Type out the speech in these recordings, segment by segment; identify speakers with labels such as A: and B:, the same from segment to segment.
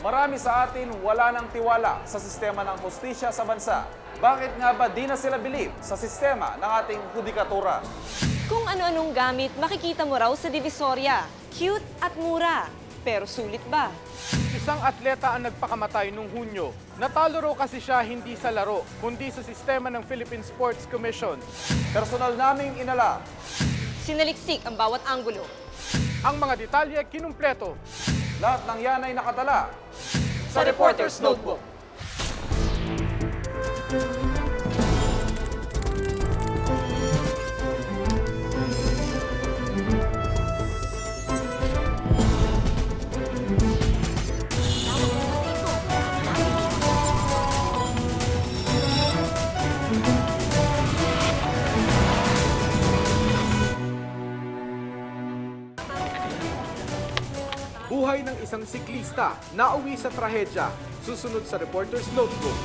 A: Marami sa atin wala nang tiwala sa sistema ng hustisya sa bansa. Bakit nga ba di na sila bilib sa sistema ng ating hudikatura?
B: Kung ano-anong gamit makikita mo raw sa Divisoria. Cute at mura. Pero sulit ba?
C: Isang atleta ang nagpakamatay nung Hunyo. Natalo raw kasi siya hindi sa laro, kundi sa sistema ng Philippine Sports Commission.
A: Personal naming inala.
B: Sinaliksik ang bawat anggulo.
C: Ang mga detalye kinumpleto.
A: Lahat ng yan ay nakatala
B: Sa Reporter's Notebook.
C: Buhay ng isang siklista na uwi sa trahedya. Susunod sa Reporter's Notebook.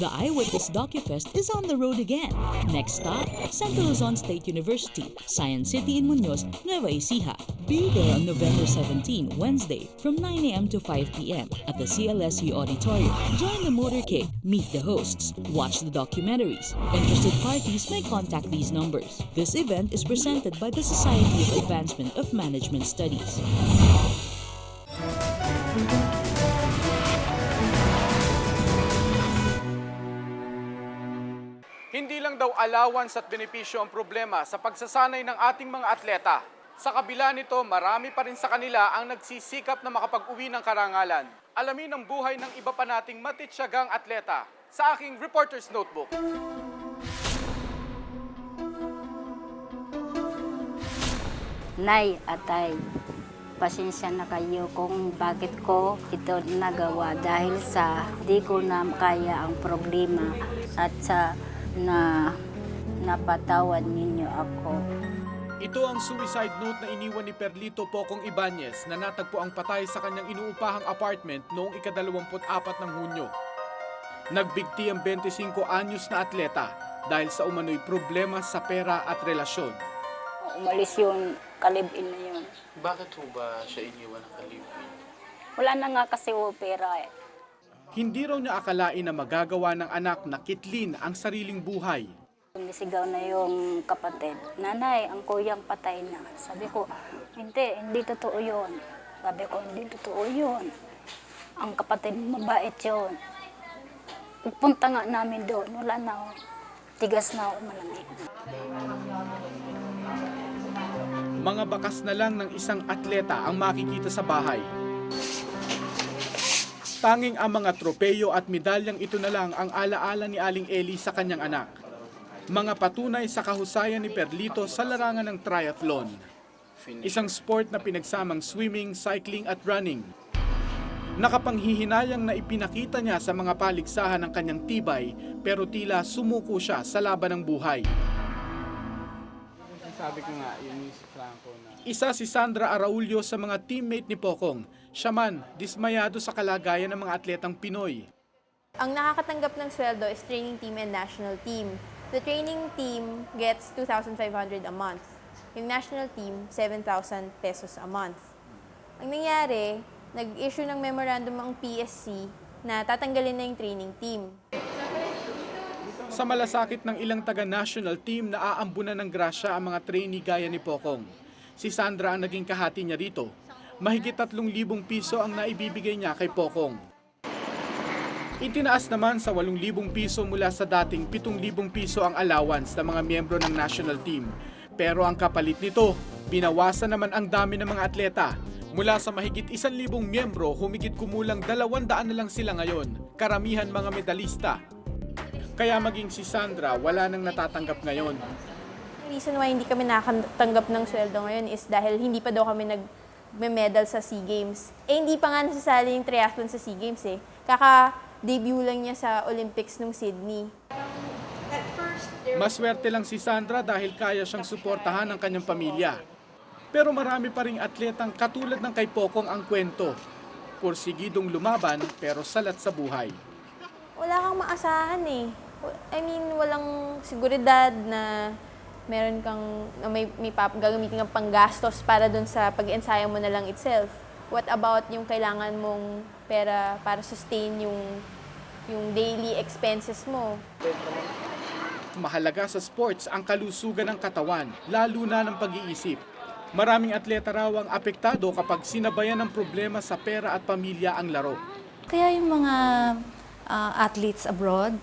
D: The Eyewitness DocuFest is on the road again. Next stop, Central Luzon State University, Science City in Muñoz, Nueva Ecija. Be there on November 17, Wednesday, from 9 a.m. to 5 p.m. at the CLSU Auditorium. Join the motorcade, meet the hosts, watch the documentaries. Interested parties may contact these numbers. This event is presented by the Society of Advancement of Management Studies.
C: Hindi lang daw allowance at benepisyo ang problema sa pagsasanay ng ating mga atleta. Sa kabila nito, marami pa rin sa kanila ang nagsisikap na makapag-uwi ng karangalan. Alamin ang buhay ng iba pa nating matitsagang atleta sa aking Reporter's Notebook.
E: Nay, atay, pasensya na kayo kung bakit ko ito nagawa dahil sa di ko na kaya ang problema at sa napatawad ninyo ako.
C: Ito ang suicide note na iniwan ni Perlito Pocong Ibanez na natagpo ang patay sa kanyang inuupahang apartment noong ika-24 ng Hunyo. Nagbigti ang 25 anyos na atleta dahil sa umano'y problema sa pera at relasyon.
E: Umalis yung kalibin na yun.
F: Bakit ho ba siya iniwan ng kalibin?
E: Wala na nga kasi pera eh.
C: Hindi raw niya akalain na magagawa ng anak na kitlin ang sariling buhay.
E: Sumisigaw na yung kapatid, nanay, ang kuyang patay na. Sabi ko, hindi totoo yun. Sabi ko, hindi totoo yun. Ang kapatid mabait yun. Pagpunta nga namin doon, wala na ako. Tigas na ako malamig.
C: Mga bakas na lang ng isang atleta ang makikita sa bahay. Tanging ang mga tropeyo at medalyang ito na lang ang alaala ni Aling Eli sa kanyang anak. Mga patunay sa kahusayan ni Perlito sa larangan ng triathlon. Isang sport na pinagsamang swimming, cycling at running. Nakapanghihinayang na ipinakita niya sa mga paligsahan ng kanyang tibay pero tila sumuko siya sa laban ng buhay.
F: Sabi ko nga, yung si Franco na...
C: Isa si Sandra Araulio sa mga teammate ni Pocong. Siya man, dismayado sa kalagayan ng mga atletang Pinoy.
G: Ang nakakatanggap ng sweldo is training team and national team. The training team gets 2,500 a month. Yung national team, 7,000 pesos a month. Ang nangyari, nag-issue ng memorandum ang PSC na tatanggalin na yung training team.
C: Sa malasakit ng ilang taga-national team na aambunan ng grasya ang mga trainee gaya ni Pocong. Si Sandra ang naging kahati niya rito. Mahigit 3,000 piso ang naibibigay niya kay Pocong. Itinaas naman sa 8,000 piso mula sa dating 7,000 piso ang allowance ng mga miyembro ng national team. Pero ang kapalit nito, binawasan naman ang dami ng mga atleta. Mula sa mahigit 1,000 miyembro, humigit kumulang 200 na lang sila ngayon. Karamihan mga medalista. Kaya maging si Sandra, wala nang natatanggap ngayon.
G: Reason why hindi kami nakatanggap ng sweldo ngayon is dahil hindi pa daw kami nag-medal sa SEA Games. Hindi pa nga nasasali yung triathlon sa SEA Games eh. Kaka-debut lang niya sa Olympics nung Sydney.
C: Maswerte lang si Sandra dahil kaya siyang suportahan ng kanyang pamilya. Pero marami pa ring atletang katulad ng kay Pocong ang kwento. Porsigidong lumaban pero salat sa buhay.
G: Wala kang maasahan eh. I mean, walang seguridad na meron kang, na may gagamitin kang panggastos para dun sa pag-ensayo mo na lang itself. What about yung kailangan mong pera para sustain yung daily expenses mo?
C: Mahalaga sa sports ang kalusugan ng katawan, lalo na ng pag-iisip. Maraming atleta raw ang apektado kapag sinabayan ng problema sa pera at pamilya ang laro.
H: Kaya yung mga athletes abroad,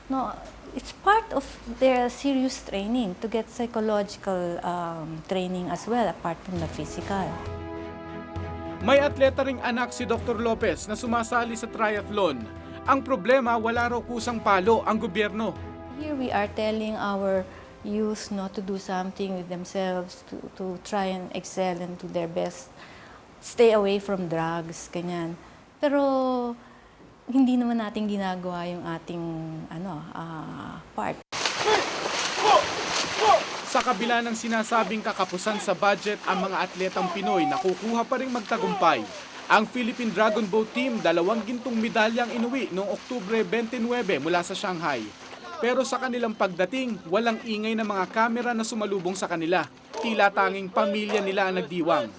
H: no, it's part of their serious training to get psychological training as well, apart from the physical.
C: May atleta ring anak si Dr. Lopez na sumasali sa triathlon. Ang problema, wala raw kusang palo ang gobyerno.
H: Here we are telling our youth not to do something with themselves, to try and excel and do their best. Stay away from drugs, ganyan. Pero hindi naman natin ginagawa yung ating part.
C: Sa kabila ng sinasabing kakapusan sa budget ang mga atletang Pinoy nakukuha pa ring magtagumpay. Ang Philippine Dragon Boat Team 2 gintong medalyang inuwi noong Oktubre 29 mula sa Shanghai. Pero sa kanilang pagdating, walang ingay ng mga kamera na sumalubong sa kanila. Tila tanging pamilya nila ang nagdiwang.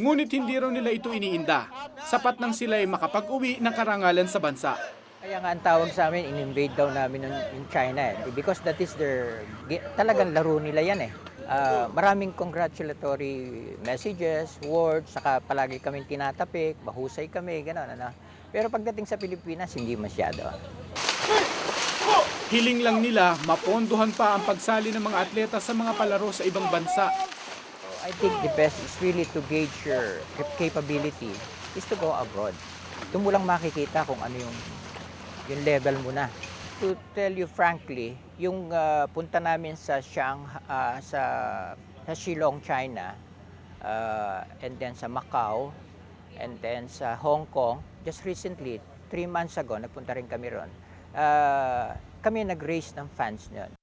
C: Ngunit hindi raw nila ito iniinda. Sapat nang sila ay makapag-uwi ng karangalan sa bansa.
I: Kaya nga ang tawag sa amin, in-invade daw namin in China because that is talagang laro nila yan eh. Maraming congratulatory messages, words, saka palagi kaming tinatapik, mahusay kami, gano'n. Pero pagdating sa Pilipinas, hindi masyado.
C: Hiling lang nila, mapondohan pa ang pagsali ng mga atleta sa mga palaro sa ibang bansa.
I: I think the best is really to gauge your capability is to go abroad. Doon mo lang makikita kung ano yung level mo na. To tell you frankly, yung punta namin sa Shillong, China, and then sa Macau, and then sa Hong Kong, just recently, 3 months ago, nagpunta rin kami ron. Kami nag-raise ng fans nyon.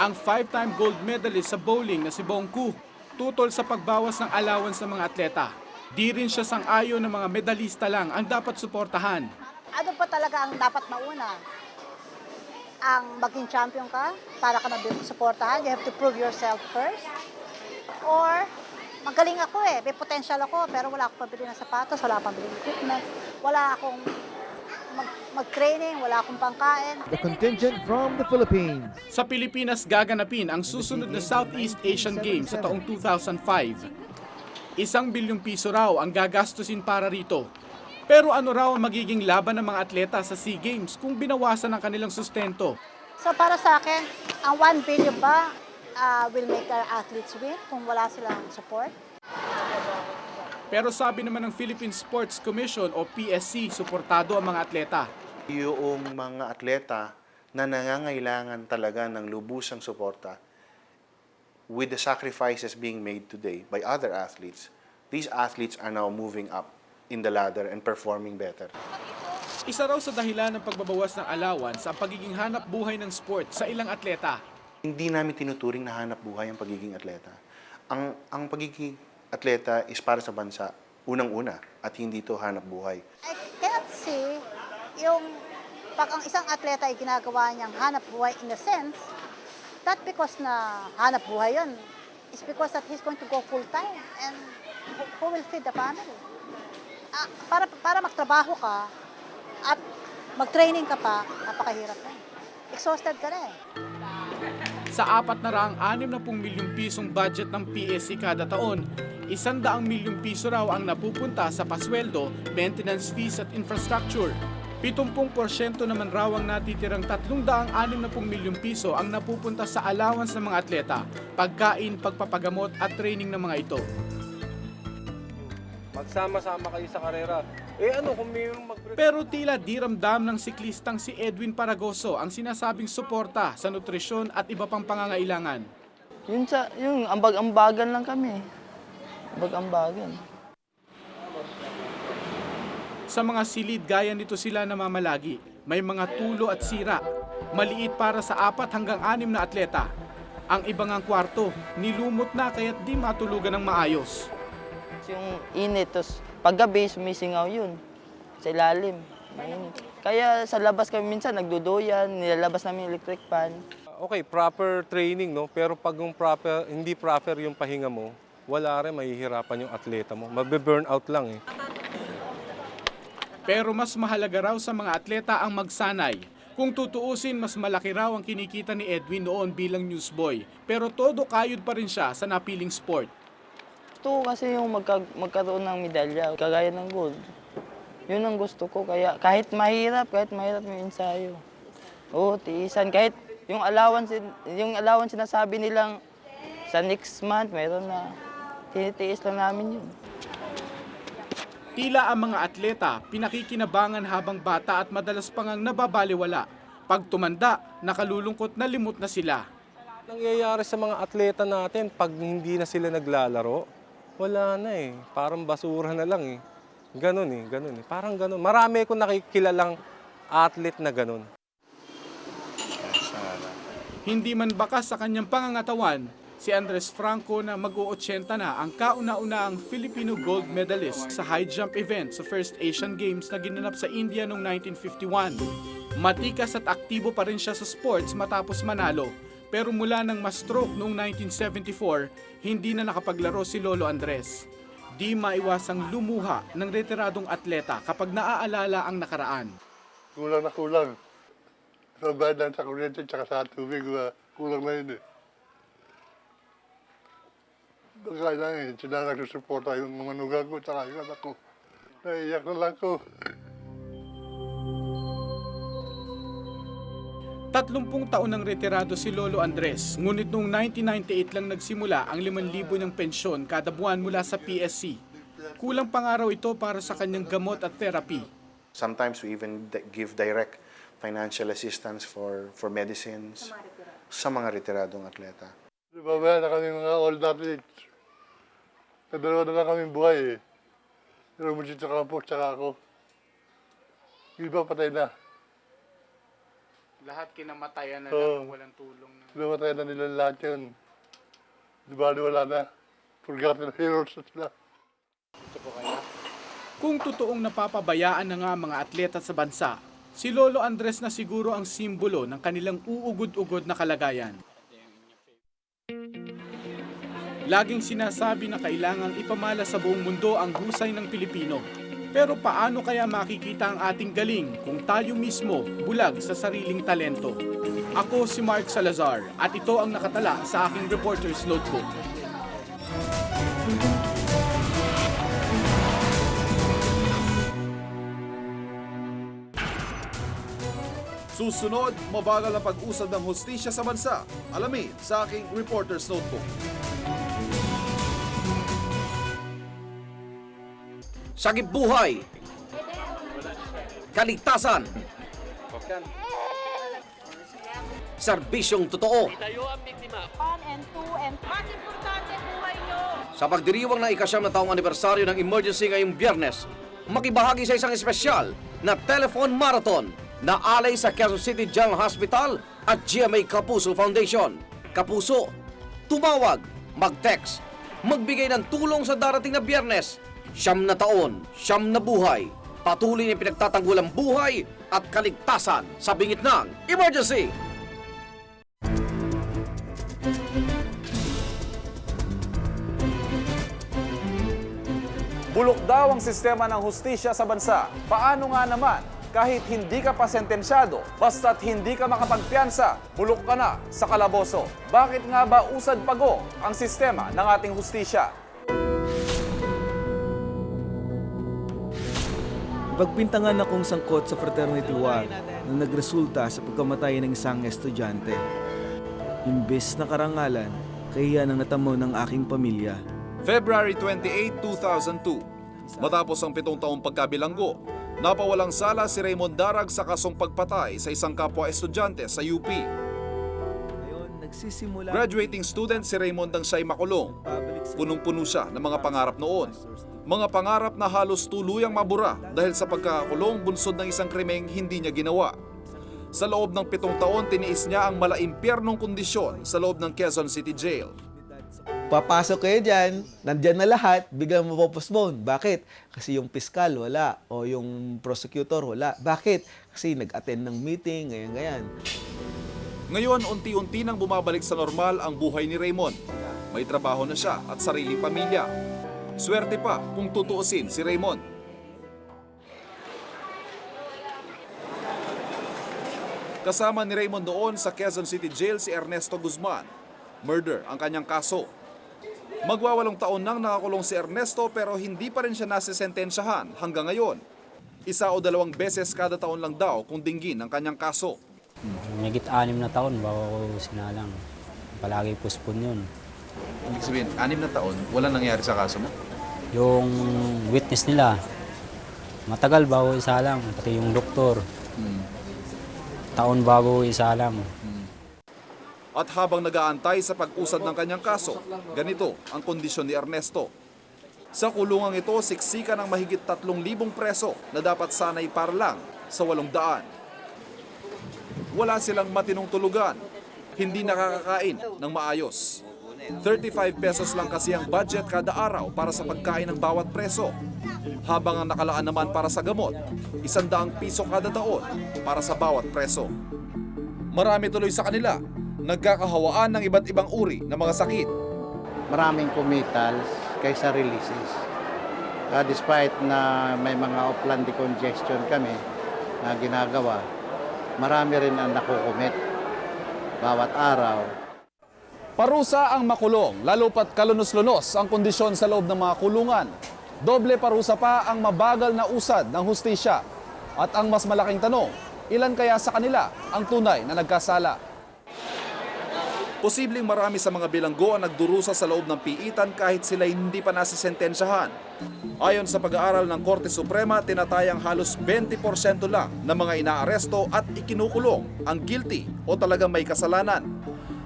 C: Ang 5-time gold medalist sa bowling na si Bong Ku, tutol sa pagbawas ng allowance ng mga atleta. Di rin siya sang-ayon ng mga medalista lang ang dapat suportahan.
J: Ano pa talaga ang dapat mauna? Ang maging champion ka para ka suportahan, you have to prove yourself first. Or, magaling ako may potential ako, pero wala akong pabili ng sapatos, wala akong pabili ng equipment, wala akong mag-training, wala akong pangkain.
K: The contingent from the Philippines.
C: Sa Pilipinas gaganapin ang susunod na Southeast Asian Games sa taong 2005. 1 bilyong piso raw ang gagastusin para rito. Pero ano raw ang magiging laban ng mga atleta sa SEA Games kung binawasan ang kanilang sustento?
J: So para sa akin, ang 1 billion ba will make our athletes win kung wala silang support?
C: Pero sabi naman ng Philippine Sports Commission o PSC, suportado ang mga atleta.
L: Yung mga atleta na nangangailangan talaga ng lubusang suporta, with the sacrifices being made today by other athletes, these athletes are now moving up in the ladder and performing better.
C: Isa raw sa dahilan ng pagbabawas ng allowance ang pagiging hanap buhay ng sport sa ilang atleta.
L: Hindi namin tinuturing na hanap buhay ang pagiging atleta. Ang pagiging atleta is para sa bansa, unang-una, at hindi ito hanap buhay.
J: I cannot see yung pag ang isang atleta ay ginagawa niyang hanap buhay in a sense, not because na hanap buhay yun, it's because that he's going to go full-time and who will feed the family? Para magtrabaho ka at mag-training ka pa, napakahirap na. Exhausted ka na
C: Sa 460 milyong pisong budget ng PSC kada taon, 100 milyong piso raw ang napupunta sa pasweldo, maintenance fees at infrastructure. 70% naman raw ang natitirang 360 milyong piso ang napupunta sa allowance ng mga atleta, pagkain, pagpapagamot at training ng mga ito.
M: Magsama-sama kayo sa karera. Kung may
C: Pero tila di ramdam ng siklistang si Edwin Paragoso ang sinasabing suporta sa nutrisyon at iba pang pangangailangan.
N: Yung ambag-ambagan lang kami. Ambag-ambagan.
C: Sa mga silid gaya nito sila namamalagi. May mga tulo at sira. Maliit para sa 4 hanggang 6 na atleta. Ang ibang ang kwarto, nilumot na kaya't di matulugan ng maayos.
N: Yung init, tapos paggabi, sumisingaw yun. Sa ilalim, mainit. Kaya sa labas kami minsan, nagduduyan, nilalabas namin electric fan.
M: Okay, proper training, no? Pero pag hindi proper yung pahinga mo, wala rin, mahihirapan yung atleta mo. Mabe-burn out lang eh.
C: Pero mas mahalaga raw sa mga atleta ang magsanay. Kung tutuusin, mas malaki raw ang kinikita ni Edwin noon bilang newsboy. Pero todo kayod pa rin siya sa napiling sport.
N: Gusto ko kasi yung magkaroon ng medalya, kagaya ng gold. Yun ang gusto ko, kaya kahit mahirap yung ensayo. Oo, tiisan. Kahit yung allowance sinasabi nilang sa next month, meron na. Tinitiis lang namin yun.
C: Tila ang mga atleta pinakikinabangan habang bata at madalas pang nababaliwala. Pag tumanda, nakalulungkot na limot na sila.
M: Nangyayari sa mga atleta natin, pag hindi na sila naglalaro, wala na eh. Parang basura na lang eh. Ganun eh. Parang ganun. Marami akong nakikilalang athlete na ganun.
C: Hindi man bakas sa kanyang pangangatawan, si Andres Franco na mag-80 na ang kauna-unahang Filipino gold medalist sa high jump event sa first Asian Games na ginanap sa India noong 1951. Matikas at aktibo pa rin siya sa sports matapos manalo, pero mula nang ma-stroke noong 1974, hindi na nakapaglaro si Lolo Andres. Di maiwasang lumuha ng retiradong atleta kapag naaalala ang nakaraan.
O: Kulang na kulang. Sa bayad sa kuryente at sa tubig, kulang na yun eh. Kailangan sila nagsusuporta yung mga nugang ko at yung anak ko. Naiiyak na lang ko.
C: 30 taon nang retirado si Lolo Andres, ngunit noong 1998 lang nagsimula ang 5,000 ng pensyon kada buwan mula sa PSC. Kulang pangaraw ito para sa kanyang gamot at therapy.
L: Sometimes we even give direct financial assistance for medicines sa mga retiradong atleta.
O: Babaya na kami mga old athletes. Kadalawa na lang kami buhay eh. Pero mo sa kampo, tsaka ako. Yung iba patay na.
C: Lahat kinamatayan na lang, walang tulong.
O: Kinamatayan na nila lahat yun. Di ba wala na? Forgotten heroes na sila.
C: Kung totoong napapabayaan na nga mga atleta sa bansa, si Lolo Andres na siguro ang simbolo ng kanilang uugod-ugod na kalagayan. Laging sinasabi na kailangang ipamala sa buong mundo ang husay ng Pilipino. Pero paano kaya makikita ang ating galing kung tayo mismo bulag sa sariling talento? Ako si Mark Salazar at ito ang nakatala sa aking Reporter's Notebook.
A: Susunod, mabagal ang pag-usad ng hustisya sa bansa. Alamin sa aking Reporter's Notebook.
P: Sagip buhay, kaligtasan, serbisyong totoo. Sa pagdiriwang ng ika-9 na taong anibersaryo ng emergency ngayong Biyernes, makibahagi sa isang espesyal na telephone marathon na alay sa Quezon City General Hospital at GMA Kapuso Foundation. Kapuso, tumawag, mag-text, magbigay ng tulong sa darating na Biyernes. 9 na taon, 9 na buhay. Patuloy na pinagtatanggol ang buhay at kaligtasan sa bingit ng emergency.
A: Bulok daw ang sistema ng hustisya sa bansa. Paano nga naman? Kahit hindi ka pa sentensyado, basta't hindi ka makapagpiyansa, bulok ka na sa kalaboso. Bakit nga ba usad pago ang sistema ng ating hustisya?
Q: Ipagpintangan akong sangkot sa fraternity war na nagresulta sa pagkamatay ng isang estudyante. Imbes na karangalan, kahiyan ang natamo ng aking pamilya.
A: February 28, 2002. Matapos ang 7 taong pagkabilanggo, napawalang sala si Raymond Darag sa kasong pagpatay sa isang kapwa estudyante sa UP. Graduating student si Raymond ang siya'y makulong. Punong-puno siya ng mga pangarap noon. Mga pangarap na halos tuluyang mabura dahil sa pagkakakulong bunsod ng isang krimeng hindi niya ginawa. Sa loob ng 7 taon, tiniis niya ang malaimpyernong kondisyon sa loob ng Quezon City Jail.
Q: Papasok kayo dyan, nandyan na lahat, biglang mapopostpone. Bakit? Kasi yung piskal wala, o yung prosecutor wala. Bakit? Kasi nag-attend ng meeting, ganyan.
A: Ngayon, unti-unti nang bumabalik sa normal ang buhay ni Raymond. may trabaho na siya at sariling pamilya. Swerte pa kung tutuusin si Raymond. Kasama ni Raymond doon sa Quezon City Jail si Ernesto Guzman. Murder ang kanyang kaso. Magwa 8 taon nang nakakulong si Ernesto pero hindi pa rin siya nasisentensyahan hanggang ngayon. 1 o 2 beses kada taon lang daw kung dinggin ang kanyang kaso.
R: Mahigit 6 na taon bago ko sinalang. Palagi postpone yun.
A: Ibig sabihin, 6 na taon, wala nangyari sa kaso mo?
R: Yung witness nila, matagal bago isalang, pati yung doktor. Taon bago isalang.
A: At habang nag-aantay sa pag-usad ng kanyang kaso, ganito ang kondisyon ni Ernesto. Sa kulungang ito, siksikan ng mahigit 3,000 preso na dapat sanay para lang sa 800. Wala silang matinong tulugan, hindi nakakakain ng maayos. 35 pesos lang kasi ang budget kada araw para sa pagkain ng bawat preso. Habang ang nakalaan naman para sa gamot, 100 piso kada taon para sa bawat preso. Marami tuloy sa kanila nagkakahawaan ng iba't ibang uri ng mga sakit.
S: Maraming committals kaysa releases. Despite na may mga off-land decongestion kami na ginagawa, marami rin ang nakukumit bawat araw.
A: Parusa ang makulong, lalo pat kalunos-lunos ang kondisyon sa loob ng mga kulungan. Doble parusa pa ang mabagal na usad ng hustisya. At ang mas malaking tanong, ilan kaya sa kanila ang tunay na nagkasala? Posibleng marami sa mga bilanggo ang nagdurusa sa loob ng piitan kahit sila hindi pa nasisentensyahan. Ayon sa pag-aaral ng Korte Suprema, tinatayang halos 20% lang ng mga inaaresto at ikinukulong ang guilty o talagang may kasalanan.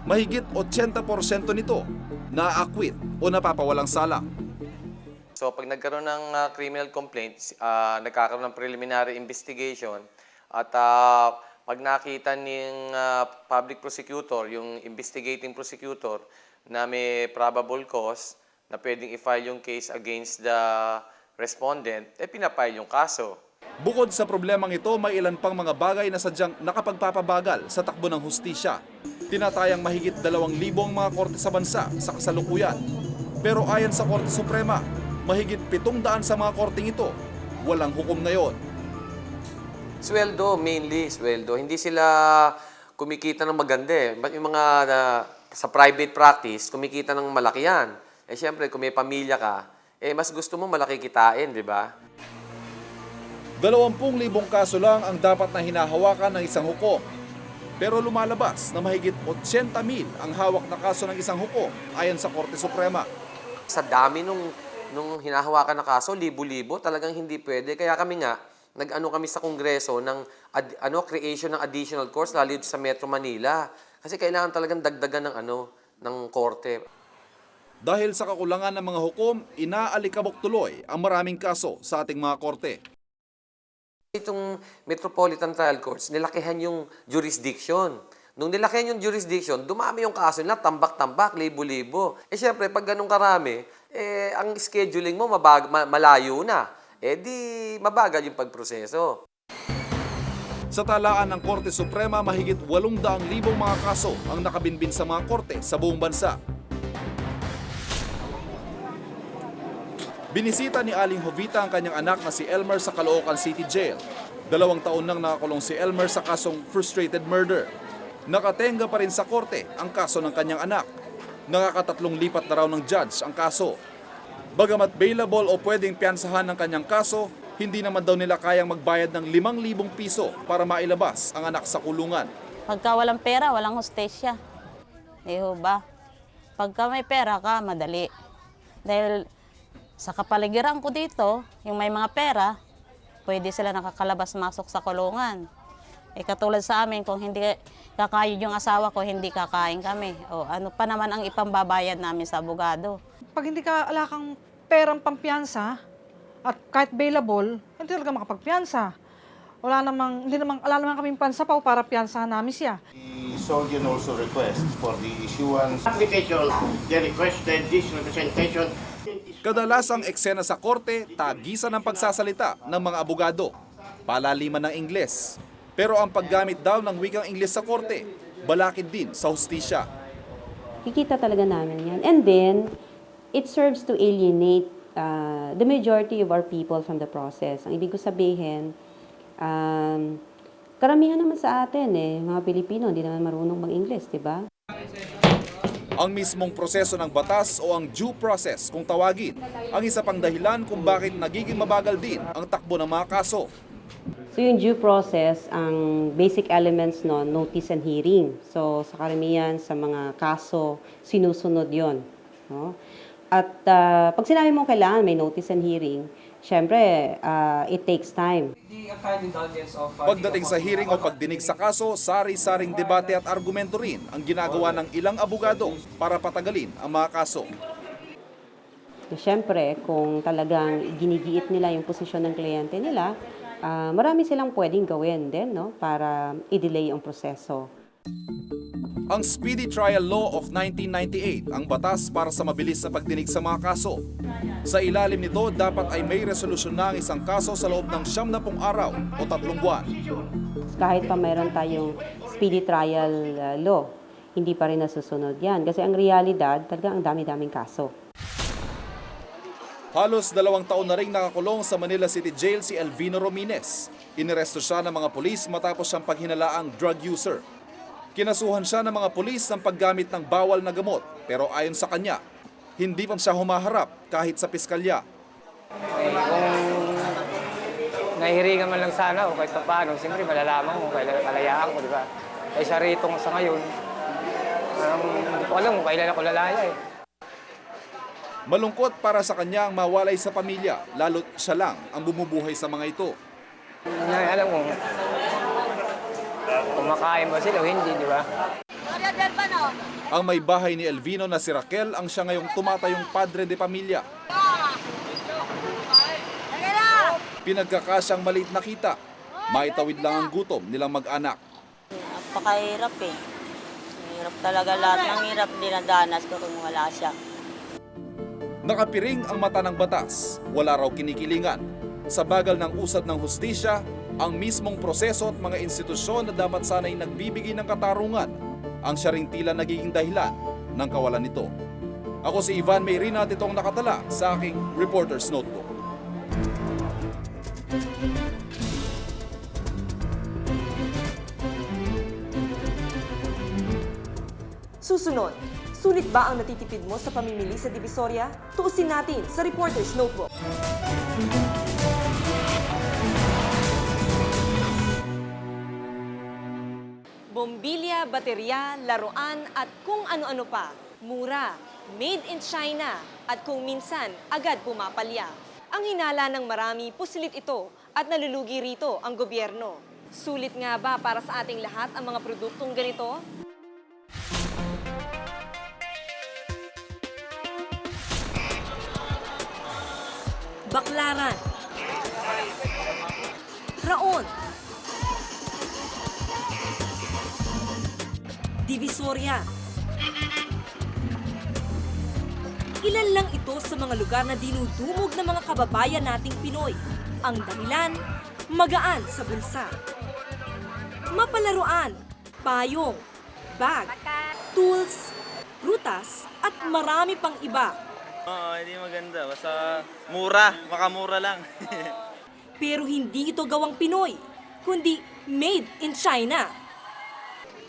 A: Mahigit 80% nito na-acquit o napapawalang sala.
T: So pag nagkaroon ng criminal complaint, nagkakaroon ng preliminary investigation at pag nakita ng public prosecutor, yung investigating prosecutor, na may probable cause na pwedeng i-file yung case against the respondent, pinapile yung kaso.
A: Bukod sa problemang ito, may ilan pang mga bagay na sadyang nakapagpapabagal sa takbo ng hustisya. Tinatayang mahigit 2,000 ang mga korte sa bansa sa kasalukuyan. Pero ayon sa Korte Suprema, mahigit 700 sa mga korteng ito, walang hukom ngayon.
T: Sweldo, mainly sweldo. Hindi sila kumikita ng maganda eh. Yung mga sa private practice, kumikita ng malaki yan. Siyempre, kung may pamilya ka, mas gusto mo malaki kitain, di ba?
A: 20,000 kaso lang ang dapat na hinahawakan ng isang hukom. Pero lumalabas na mahigit 80,000 ang hawak na kaso ng isang hukom ayon sa Korte Suprema.
T: Sa dami nung hinahawakan na kaso, libo-libo, talagang hindi pwede. Kaya kami nga, nag-ano kami sa Kongreso ng creation ng additional courts lalo sa Metro Manila. Kasi kailangan talagang dagdagan ng korte.
A: Dahil sa kakulangan ng mga hukom, inaalikabok tuloy ang maraming kaso sa ating mga korte.
T: Itong Metropolitan Trial Courts, nilakihan yung jurisdiction. Nung nilakihan yung jurisdiction, dumami yung kaso nila, tambak-tambak, libo-libo. Siyempre, pag ganun karami, ang scheduling mo malayo na. Di mabagal yung pagproseso.
A: Sa talaan ng Korte Suprema, mahigit 800,000 mga kaso ang nakabinbin sa mga korte sa buong bansa. Binisita ni Aling Jovita ang kanyang anak na si Elmer sa Caloocan City Jail. 2 taon nang nakakulong si Elmer sa kasong frustrated murder. Nakatenga pa rin sa korte ang kaso ng kanyang anak. Nakakatatlong lipat na raw ng judge ang kaso. Bagamat bailable o pwedeng piyansahan ng kanyang kaso, hindi naman daw nila kayang magbayad ng 5,000 piso para mailabas ang anak sa kulungan.
U: Pagka walang pera, walang hostesya. Ba? Pagka may pera ka, madali. Dahil sa kapaligiran ko dito, yung may mga pera, pwede sila nakakalabas-masok sa kulungan. Katulad sa amin, kung hindi kakayod yung asawa ko, hindi kakain kami. O ano pa naman ang ipambabayad namin sa abogado.
V: Pag hindi ka ala kang perang pampiyansa, at kahit bailable, hindi talaga makapagpiyansa. Wala namang kaming pansapaw para piyansahan namin siya.
W: The Soldier also requests for the issuance application, the requested this representation.
A: Kadalasang eksena sa korte, tagisan ng pagsasalita ng mga abogado, palaliman ng Ingles. Pero ang paggamit daw ng wikang Ingles sa korte, balakid din sa hustisya.
B: Kikita talaga namin yan. And then, it serves to alienate the majority of our people from the process. Ang ibig ko sabihin, karamihan naman sa atin mga Pilipino, hindi naman marunong mag-English, di ba?
A: Ang mismong proseso ng batas o ang due process kung tawagin, ang isa pang dahilan kung bakit nagiging mabagal din ang takbo ng mga kaso.
B: So yung due process, ang basic elements notice and hearing. So sa karamihan sa mga kaso, sinusunod yon. No? At pag sinabi mo kailangan may notice and hearing, syempre, it takes time.
A: Pagdating sa hearing o pagdinig sa kaso, sari-saring debate at argumento rin ang ginagawa ng ilang abogado para patagalin ang mga kaso.
B: Syempre, kung talagang ginigiit nila yung posisyon ng kliyente nila, marami silang pwedeng gawin din para i-delay ang proseso.
A: Ang Speedy Trial Law of 1998 ang batas para sa mabilis na pagdinig sa mga kaso. Sa ilalim nito, dapat ay may resolusyon na ang isang kaso sa loob ng 70 araw o 3 buwan.
B: Kahit pa mayroon tayong Speedy Trial Law, hindi pa rin nasusunod yan. Kasi ang realidad, talaga ang dami-daming kaso.
A: Halos 2 taon na rin nakakulong sa Manila City Jail si Elvino Romines. Iniresto siya ng mga pulis matapos siyang paghinalaang drug user. Kinasuhan siya ng mga pulis ng paggamit ng bawal na gamot, pero ayon sa kanya, hindi pa siya humaharap kahit sa piskalya.
I: Kung nahihiringan man lang sana o kahit paano, siyempre malalaman mo, kalayaan ko, di ba? Kaysa rito sa ngayon, hindi ko alam kung kailan ako lalaya
A: Malungkot para sa kanya ang mawalay sa pamilya, lalo't siya lang ang bumubuhay sa mga ito.
I: Alam mo, kumakain ba sila o hindi, di ba?
A: Ang may bahay ni Elvino na si Raquel ang siya ngayong tumatayong padre de pamilya. Pinagkakasyang maliit na kita, maitawid lang ang gutom nilang mag-anak.
U: Napakahirap Hirap talaga, lahat ng hirap dinadanas ko kung wala siya.
A: Nakapiring ang mata ng batas, wala raw kinikilingan. Sa bagal ng usad ng hustisya, ang mismong proseso at mga institusyon na dapat sana'y nagbibigay ng katarungan ang siya ring tila nagiging dahilan ng kawalan nito. Ako si Ivan Mayrina at itong nakatala sa aking Reporter's Notebook.
D: Susunod, sulit ba ang natitipid mo sa pamimili sa Divisoria? Tuusin natin sa Reporter's Notebook. Bombilya, baterya, laruan at kung ano-ano pa. Mura, made in China at kung minsan agad pumapalya. Ang hinala ng marami, pusilit ito at nalulugi rito ang gobyerno. Sulit nga ba para sa ating lahat ang mga produktong ganito? Baklaran, Raon, Divisoria. Ilan lang ito sa mga lugar na dinudumog ng mga kababayan nating Pinoy. Ang dahilan, magaan sa bulsa. Mapalaruan, payong, bag, tools, prutas at marami pang iba.
E: Oo, hindi maganda. Basta mura, makamura lang.
D: Pero hindi ito gawang Pinoy, kundi made in China.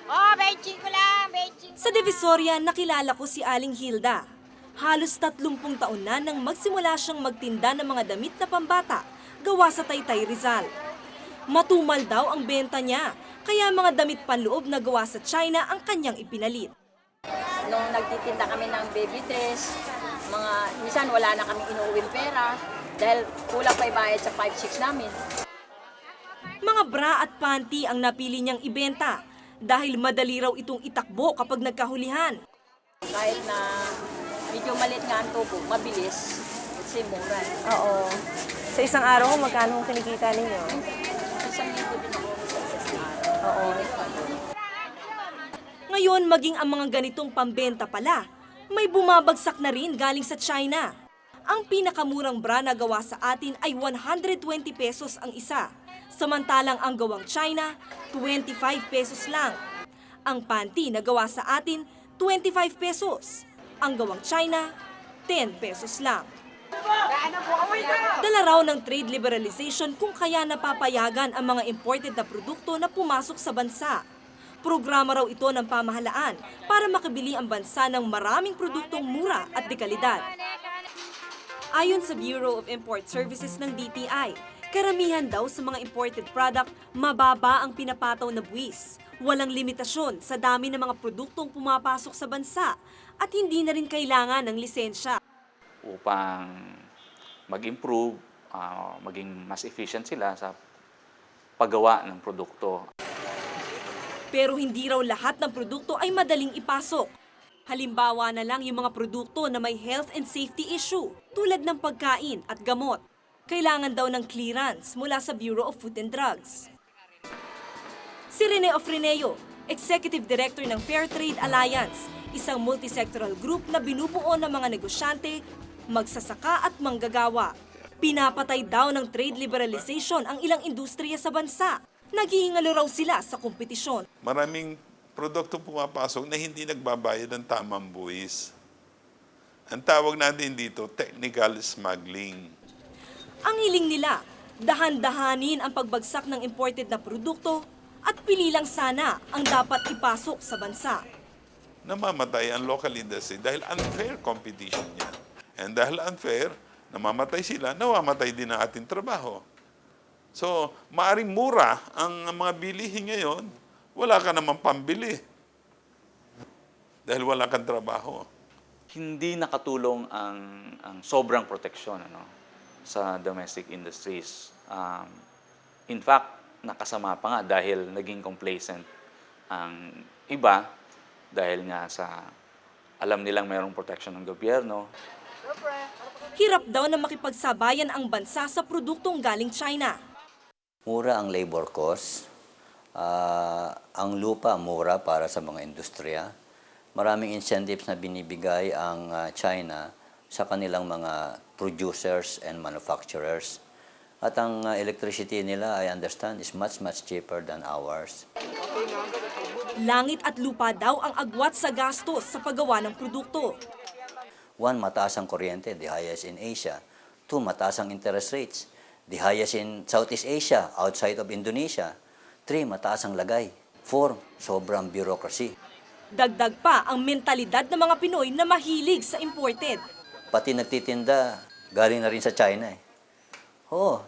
J: Oh, Beijing ko lang, Beijing.
D: Sa Divisoria, nakilala ko si Aling Hilda. Halos 30 taon na nang magsimula siyang magtinda ng mga damit na pambata gawa sa Taytay Rizal. Matumal daw ang benta niya, kaya mga damit panloob na gawa sa China ang kanyang ipinalit.
X: Nung nagtitinda kami ng baby dress, minsan wala na kami inuuwing pera dahil kulang pa ibayad sa 5-6 namin.
D: Mga bra at panty ang napili niyang ibenta dahil madali raw itong itakbo kapag nagkahulihan.
X: Kahit na medyo maliit nga ang tubo, mabilis, kasi mura.
D: Oo. Sa isang araw, magkano ang kinikita ninyo?
X: Isang linggo din ako sa isang araw.
D: Oo. Ngayon, maging ang mga ganitong pambenta pala, may bumabagsak na rin galing sa China. Ang pinakamurang bra na gawa sa atin ay 120 pesos ang isa. Samantalang ang gawang China, 25 pesos lang. Ang panty na gawa sa atin, 25 pesos. Ang gawang China, 10 pesos lang. Dala raw ng trade liberalization kung kaya napapayagan ang mga imported na produkto na pumasok sa bansa. Programa raw ito ng pamahalaan para makabili ang bansa ng maraming produktong mura at de kalidad. Ayon sa Bureau of Import Services ng DTI, karamihan daw sa mga imported product, mababa ang pinapataw na buwis. Walang limitasyon sa dami ng mga produktong pumapasok sa bansa at hindi na rin kailangan ng lisensya.
F: Upang mag-improve, maging mas efficient sila sa paggawa ng produkto.
D: Pero hindi raw lahat ng produkto ay madaling ipasok. Halimbawa na lang yung mga produkto na may health and safety issue tulad ng pagkain at gamot. Kailangan daw ng clearance mula sa Bureau of Food and Drugs. Si Rene Ofreneo, Executive Director ng Fair Trade Alliance, isang multisectoral group na binubuo ng mga negosyante, magsasaka at manggagawa. Pinapatay daw ng trade liberalization ang ilang industriya sa bansa. Naghihingalo raw sila sa kompetisyon.
G: Maraming produkto pumapasok na hindi nagbabayad ng tamang buwis. Ang tawag natin dito, technical smuggling.
D: Ang hiling nila, dahan-dahanin ang pagbagsak ng imported na produkto at pili lang sana ang dapat ipasok sa bansa.
G: Namamatay ang local industry dahil unfair competition niya. And dahil unfair, namamatay sila, namamatay din ang ating trabaho. So, maaring mura ang mga bilihin ngayon, wala ka namang pambili. Dahil wala kang trabaho.
F: Hindi nakatulong ang sobrang proteksyon sa domestic industries. In fact, nakasama pa nga dahil naging complacent ang iba dahil nga sa alam nilang mayroong protection ng gobyerno.
D: Hirap daw na makipagsabayan ang bansa sa produktong galing China.
H: Mura ang labor cost. Ang lupa mura para sa mga industriya. Maraming incentives na binibigay ang China sa kanilang mga producers and manufacturers. At ang electricity nila, I understand, is much cheaper than ours.
D: Langit at lupa daw ang agwat sa gastos sa paggawa ng produkto.
H: 1, mataas ang kuryente, the highest in Asia. 2, mataas ang interest rates, the highest in Southeast Asia, outside of Indonesia. 3, mataas ang lagay. 4, sobrang bureaucracy.
D: Dagdag pa ang mentalidad ng mga Pinoy na mahilig sa imported.
H: Pati nagtitinda, galing na rin sa China eh. Oo,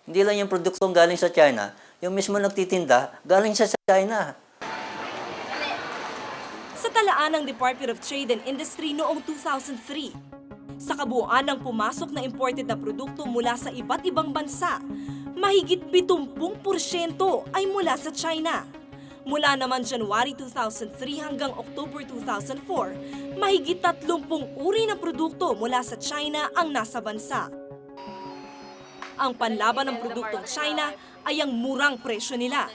H: hindi lang yung produktong galing sa China, yung mismo nagtitinda, galing sa China.
D: Sa talaan ng Department of Trade and Industry noong 2003, sa kabuuan ng pumasok na imported na produkto mula sa iba't ibang bansa, mahigit 70% ay mula sa China. Mula naman January 2003 hanggang October 2004, mahigit 30 uri ng produkto mula sa China ang nasa bansa. Ang panlaban ng produktong China ay ang murang presyo nila.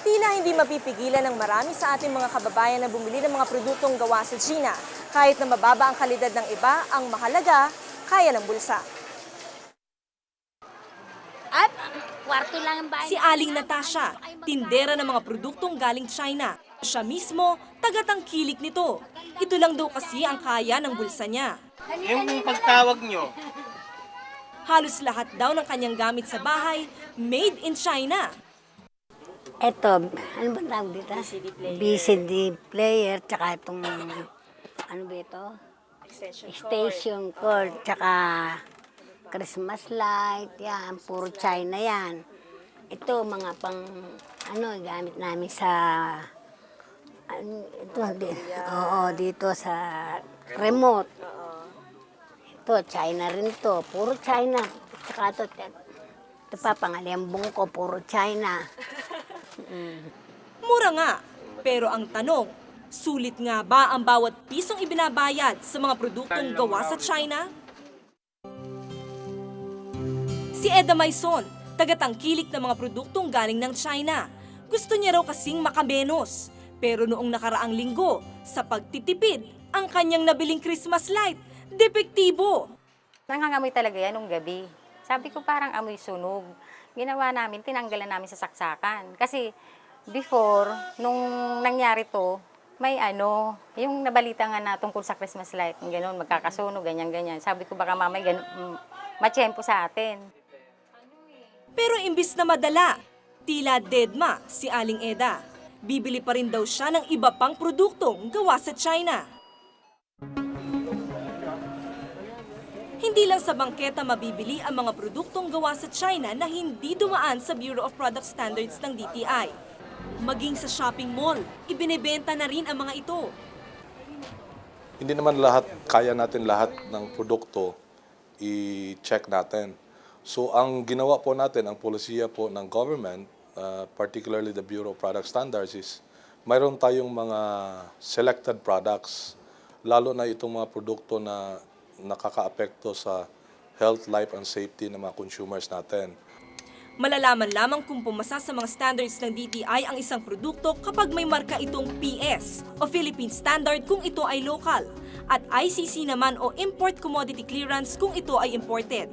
D: Tila hindi mapipigilan ng marami sa ating mga kababayan na bumili ng mga produktong gawa sa China. Kahit na mababa ang kalidad ng iba, ang mahalaga, kaya ng bulsa.
K: At kwarto lang ang bahay.
D: Si Aling Natasha, tindera ng mga produktong galing China. Siya mismo, tagatangkilik nito. Ito lang daw kasi ang kaya ng bulsa niya.
K: Yung pagtawag nyo.
D: Halos lahat daw ng kanyang gamit sa bahay, made in China.
K: Eto, ano ba tawag dito? BCD player, tsaka itong, ano ba ito? Extension cord, tsaka Christmas light, yan, puro China yan. Ito, mga pang, gamit namin sa, dito sa remote. Ito, China rin to, puro China. Tsaka ito pa, pangalembong ko, puro China.
D: Mura nga, pero ang tanong, sulit nga ba ang bawat pisong ibinabayad sa mga produktong gawa sa China? Si Eda Maison, tagatangkilik ng mga produktong galing ng China. Gusto niya raw kasing makamenos. Pero noong nakaraang linggo, sa pagtitipid, ang kanyang nabiling Christmas light, depektibo.
Y: Nangangamoy talaga yan nung gabi. Sabi ko parang amoy sunog. Ginawa namin, tinanggalan namin sa saksakan. Kasi before, nung nangyari to, may yung nabalita nga na tungkol sa Christmas light, yung gano'n, magkakasunog, ganyan-ganyan. Sabi ko baka mamaya matsyempo sa atin.
D: Pero imbis na madala, tila deadma si Aling Eda. Bibili pa rin daw siya ng iba pang produktong gawa sa China. Hindi lang sa bangketa mabibili ang mga produktong gawa sa China na hindi dumaan sa Bureau of Product Standards ng DTI. Maging sa shopping mall, ibinebenta na rin ang mga ito.
C: Hindi naman kaya natin lahat ng produkto i-check natin. So ang ginawa po natin, ang polisiya po ng government, particularly the Bureau of Product Standards, is mayroon tayong mga selected products, lalo na itong mga produkto na nakaka-apekto sa health, life, and safety ng mga consumers natin.
D: Malalaman lamang kung pumasa sa mga standards ng DTI ang isang produkto kapag may marka itong PS o Philippine Standard kung ito ay local at ICC naman o Import Commodity Clearance kung ito ay imported.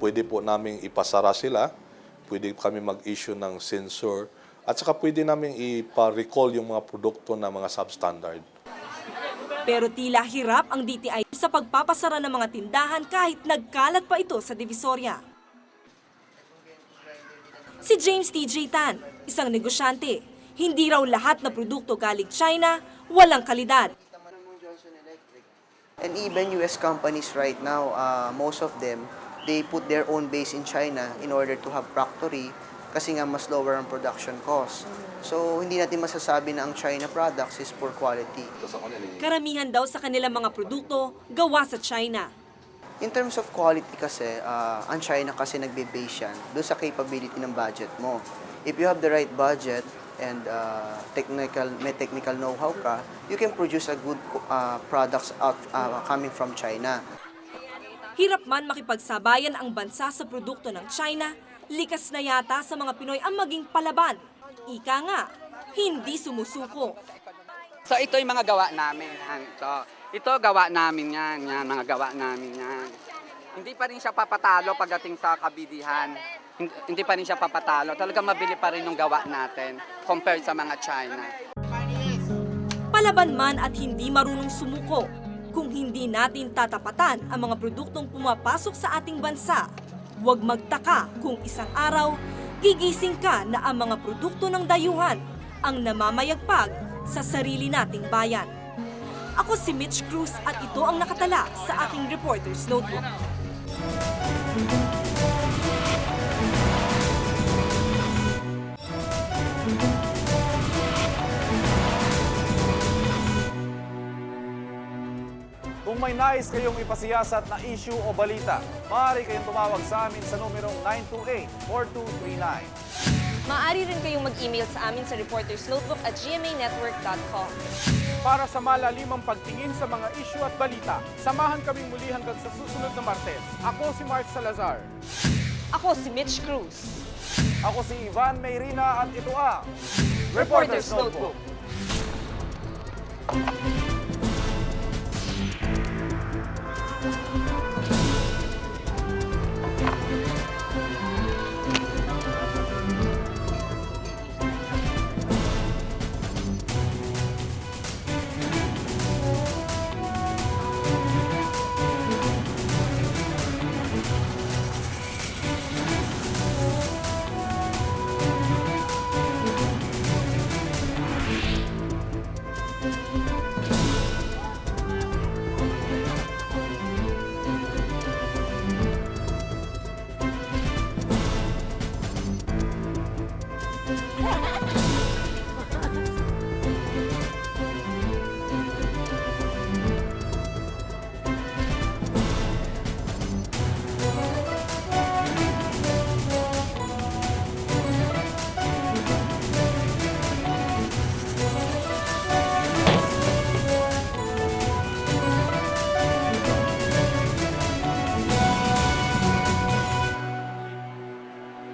C: Pwede po namin ipasara sila, pwede kami mag-issue ng censure, at saka pwede namin ipa-recall yung mga produkto na mga substandard.
D: Pero tila hirap ang DTI sa pagpapasara ng mga tindahan kahit nagkalat pa ito sa Divisoria. Si James T.J. Tan, isang negosyante, hindi raw lahat na produkto galing China walang kalidad.
L: And even US companies right now, most of them, they put their own base in China in order to have factory kasi nga mas lower ang production cost. So hindi natin masasabi na ang China products is poor quality.
D: Karamihan daw sa kanilang mga produkto gawa sa China.
L: In terms of quality kasi, ang China kasi nagbe-base yan doon sa capability ng budget mo. If you have the right budget and may technical know-how ka, you can produce a good products coming from China.
D: Hirap man makipagsabayan ang bansa sa produkto ng China, likas na yata sa mga Pinoy ang maging palaban. Ika nga, hindi sumusuko.
M: So ito yung mga gawa namin. So, ito gawa namin yan, mga gawa namin yan. Hindi pa rin siya papatalo pagdating sa kabidihan. Hindi pa rin siya papatalo. Talaga mabili pa rin yung gawa natin compared sa mga China.
D: Palaban man at hindi marunong sumuko, kung hindi natin tatapatan ang mga produktong pumapasok sa ating bansa, huwag magtaka kung isang araw, gigising ka na ang mga produkto ng dayuhan ang namamayagpag sa sarili nating bayan. Ako si Mitch Cruz at ito ang nakatala sa aking Reporter's Notebook.
A: Kung may nais kayong ipasiyasat na issue o balita, maaari kayong tumawag sa amin sa numerong 928-4239.
D: Maaari rin kayong mag-email sa amin sa reportersnotebook@gmanetwork.com.
A: Para sa malalimang pagtingin sa mga issue at balita, samahan kaming muli hanggang sa susunod na Martes. Ako si Mark Salazar.
D: Ako si Mitch Cruz.
A: Ako si Ivan Mayrina at ito ang Reporter's Notebook.